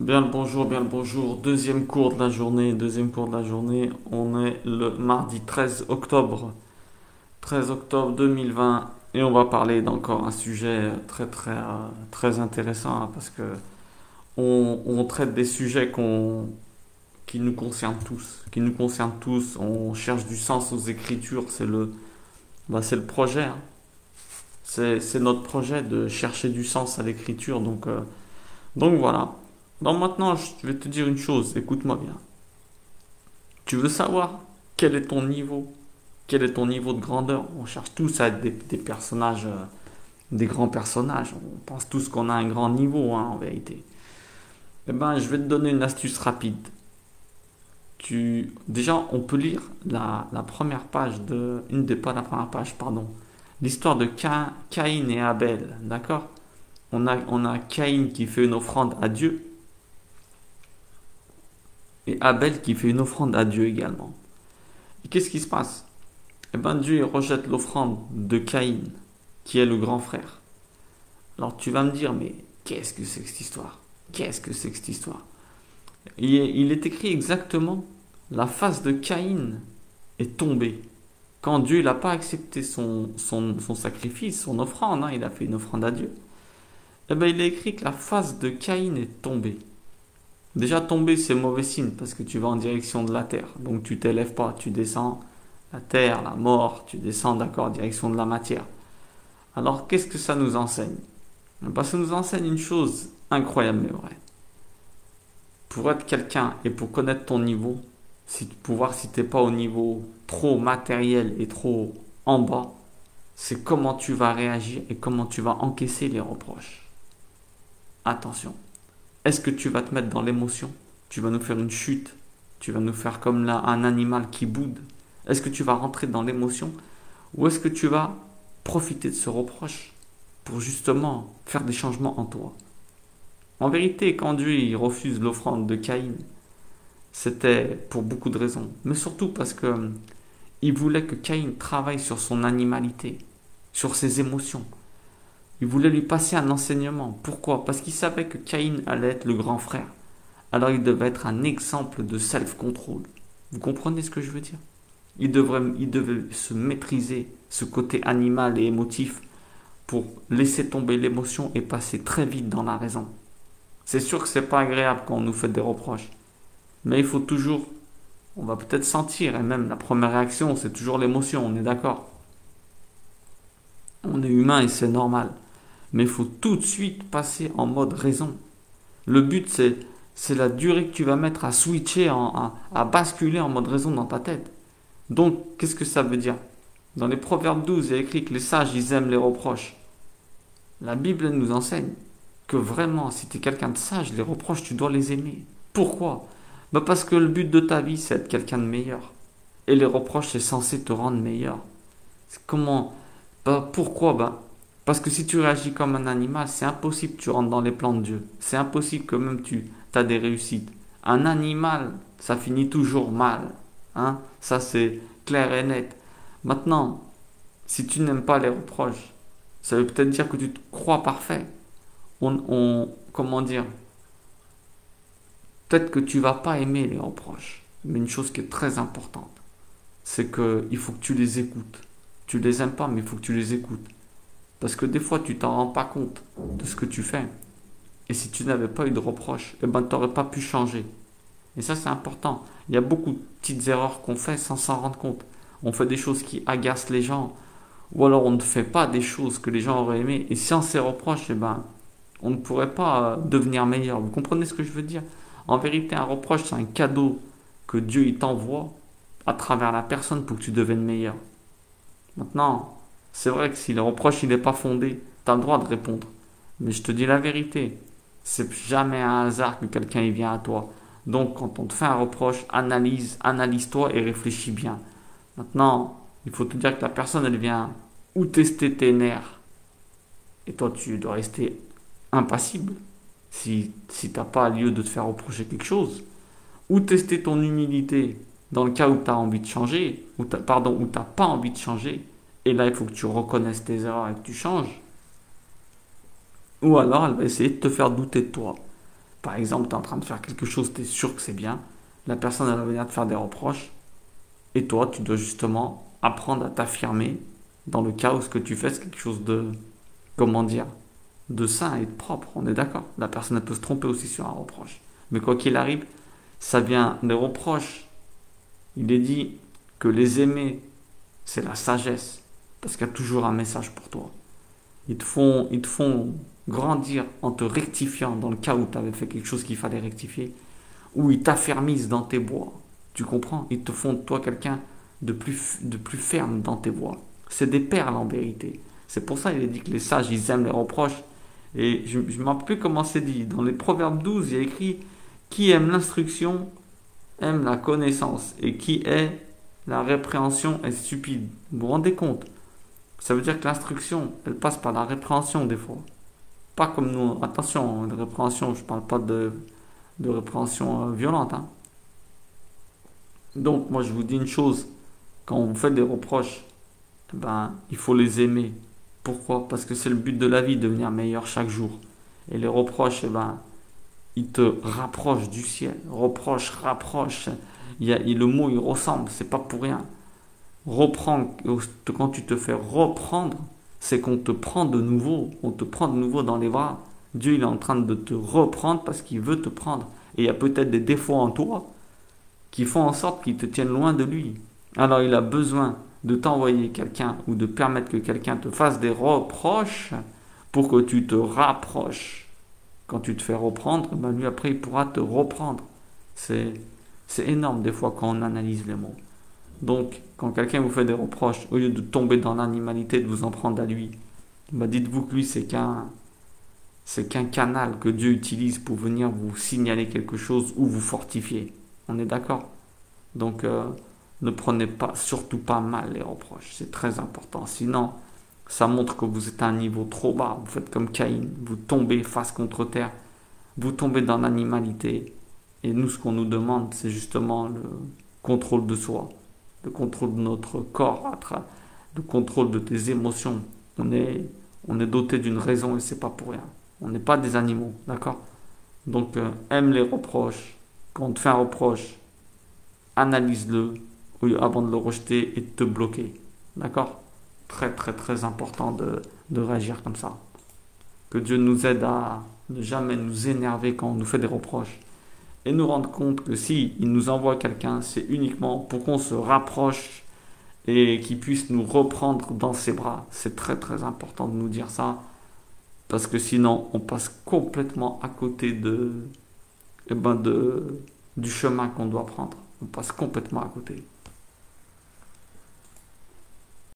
Bien le bonjour. Deuxième cours de la journée, deuxième cours de la journée. On est le mardi 13 octobre, 13 octobre 2020 et on va parler d'encore un sujet très intéressant, hein, parce que on traite des sujets qui nous concernent tous, qui nous concernent tous. On cherche du sens aux écritures, c'est le projet, hein. C'est notre projet de chercher du sens à l'écriture, donc voilà. Donc maintenant, je vais te dire une chose, écoute-moi bien. Tu veux savoir quel est ton niveau? Quel est ton niveau de grandeur? On cherche tous à être des personnages, des grands personnages. On pense tous qu'on a un grand niveau, hein, en vérité. Eh ben, je vais te donner une astuce rapide. Déjà, on peut lire la première page pas la première page, pardon. L'histoire de Caïn et Abel, d'accord? On a Caïn qui fait une offrande à Dieu et Abel qui fait une offrande à Dieu également. Et qu'est-ce qui se passe? Eh bien, Dieu il rejette l'offrande de Caïn, qui est le grand frère. Alors tu vas me dire, mais qu'est-ce que c'est que cette histoire? Qu'est-ce que c'est que cette histoire? Il est écrit exactement, la face de Caïn est tombée. Quand Dieu n'a pas accepté son sacrifice, son offrande, hein, il a fait une offrande à Dieu. Eh bien, il est écrit que la face de Caïn est tombée. Déjà, tomber, c'est mauvais signe, parce que tu vas en direction de la terre. Donc tu t'élèves pas, tu descends la terre, la mort, tu descends, d'accord, en direction de la matière. Alors, qu'est-ce que ça nous enseigne? Ben, ça nous enseigne une chose incroyable mais vraie. Pour être quelqu'un et pour connaître ton niveau, pour voir si t'es pas au niveau trop matériel et trop en bas, c'est comment tu vas réagir et comment tu vas encaisser les reproches. Attention. Est-ce que tu vas te mettre dans l'émotion? Tu vas nous faire une chute? Tu vas nous faire comme là un animal qui boude? Est-ce que tu vas rentrer dans l'émotion? Ou est-ce que tu vas profiter de ce reproche pour justement faire des changements en toi? En vérité, quand Dieu il refuse l'offrande de Caïn, c'était pour beaucoup de raisons. Mais surtout parce que il voulait que Caïn travaille sur son animalité, sur ses émotions. Il voulait lui passer un enseignement. Pourquoi? Parce qu'il savait que Caïn allait être le grand frère. Alors il devait être un exemple de self-control. Vous comprenez ce que je veux dire? Il devait se maîtriser, ce côté animal et émotif, pour laisser tomber l'émotion et passer très vite dans la raison. C'est sûr que c'est pas agréable quand on nous fait des reproches. Mais il faut toujours, on va peut-être sentir, et même la première réaction, c'est toujours l'émotion, on est d'accord. On est humain et c'est normal. Mais il faut tout de suite passer en mode raison. Le but, c'est la durée que tu vas mettre à switcher, à basculer en mode raison dans ta tête. Donc, qu'est-ce que ça veut dire? Dans les Proverbes 12, il est écrit que les sages, ils aiment les reproches. La Bible elle nous enseigne que vraiment, si tu es quelqu'un de sage, les reproches, tu dois les aimer. Pourquoi? Ben parce que le but de ta vie, c'est être quelqu'un de meilleur. Et les reproches, c'est censé te rendre meilleur. Comment? Pourquoi? Parce que si tu réagis comme un animal, c'est impossible que tu rentres dans les plans de Dieu. C'est impossible que même tu as des réussites. Un animal, ça finit toujours mal. Hein? Ça, c'est clair et net. Maintenant, si tu n'aimes pas les reproches, ça veut peut-être dire que tu te crois parfait. Comment dire? Peut-être que tu vas pas aimer les reproches. Mais une chose qui est très importante, c'est que il faut que tu les écoutes. Tu les aimes pas, mais il faut que tu les écoutes. Parce que des fois, tu t'en rends pas compte de ce que tu fais. Et si tu n'avais pas eu de reproches, eh ben, tu n'aurais pas pu changer. Et ça, c'est important. Il y a beaucoup de petites erreurs qu'on fait sans s'en rendre compte. On fait des choses qui agacent les gens. Ou alors, on ne fait pas des choses que les gens auraient aimées. Et sans ces reproches, eh ben, on ne pourrait pas devenir meilleur. Vous comprenez ce que je veux dire? En vérité, un reproche, c'est un cadeau que Dieu il t'envoie à travers la personne pour que tu deviennes meilleur. Maintenant, c'est vrai que si le reproche il n'est pas fondé, tu as le droit de répondre. Mais je te dis la vérité, c'est jamais un hasard que quelqu'un il vient à toi. Donc quand on te fait un reproche, analyse-toi et réfléchis bien. Maintenant, il faut te dire que la personne elle vient ou tester tes nerfs et toi tu dois rester impassible si t'as pas lieu de te faire reprocher quelque chose, ou tester ton humilité dans le cas où tu as envie de changer, où t'as pas envie de changer, et là il faut que tu reconnaisses tes erreurs et que tu changes, ou alors elle va essayer de te faire douter de toi. Par exemple, tu es en train de faire quelque chose, tu es sûr que c'est bien. La personne, elle va venir te faire des reproches. Et toi, tu dois justement apprendre à t'affirmer dans le cas où ce que tu fais, c'est quelque chose de, comment dire, de sain et de propre. On est d'accord. La personne, elle peut se tromper aussi sur un reproche. Mais quoi qu'il arrive, ça vient des reproches. Il est dit que les aimer, c'est la sagesse. Parce qu'il y a toujours un message pour toi. Ils te font grandir en te rectifiant dans le cas où tu avais fait quelque chose qu'il fallait rectifier. Ou ils t'affermissent dans tes voies. Tu comprends? Ils te font de toi quelqu'un de plus ferme dans tes voies. C'est des perles en vérité. C'est pour ça qu'il est dit que les sages, ils aiment les reproches. Et je ne me rappelle plus comment c'est dit. Dans les Proverbes 12, il y a écrit qui aime l'instruction aime la connaissance. Et qui est la répréhension est stupide. Vous vous rendez compte? Ça veut dire que l'instruction, elle passe par la répréhension des fois. Pas comme nous. Attention, de répréhension, je ne parle pas de répréhension violente. Hein. Donc, moi, je vous dis une chose. Quand vous faites des reproches, eh ben, il faut les aimer. Pourquoi? Parce que c'est le but de la vie, de devenir meilleur chaque jour. Et les reproches, eh ben, ils te rapprochent du ciel. Reproche, rapproche. Le mot, il ressemble. C'est pas pour rien. Reprendre, quand tu te fais reprendre, c'est qu'on te prend de nouveau. On te prend de nouveau dans les bras. Dieu, il est en train de te reprendre parce qu'il veut te prendre. Et il y a peut-être des défauts en toi qui font en sorte qu'ils te tiennent loin de lui. Alors il a besoin de t'envoyer quelqu'un ou de permettre que quelqu'un te fasse des reproches pour que tu te rapproches. Quand tu te fais reprendre, ben lui après il pourra te reprendre. C'est, c'est énorme des fois quand on analyse les mots. Donc quand quelqu'un vous fait des reproches, au lieu de tomber dans l'animalité, de vous en prendre à lui, ben dites-vous que lui c'est qu'un canal que Dieu utilise pour venir vous signaler quelque chose ou vous fortifier. On est d'accord? Donc, ne prenez pas, surtout pas mal les reproches. C'est très important. Sinon, ça montre que vous êtes à un niveau trop bas. Vous faites comme Caïn. Vous tombez face contre terre. Vous tombez dans l'animalité. Et nous, ce qu'on nous demande, c'est justement le contrôle de soi. Le contrôle de notre corps. Le contrôle de tes émotions. On est doté d'une raison et c'est pas pour rien. On n'est pas des animaux. D'accord? Donc, aime les reproches. Quand on te fait un reproche, analyse-le avant de le rejeter et de te bloquer. D'accord? Très très très important de réagir comme ça. Que Dieu nous aide à ne jamais nous énerver quand on nous fait des reproches. Et nous rendre compte que si il nous envoie quelqu'un, c'est uniquement pour qu'on se rapproche et qu'il puisse nous reprendre dans ses bras. C'est très très important de nous dire ça. Parce que sinon, on passe complètement à côté du chemin qu'on doit prendre. On passe complètement à côté.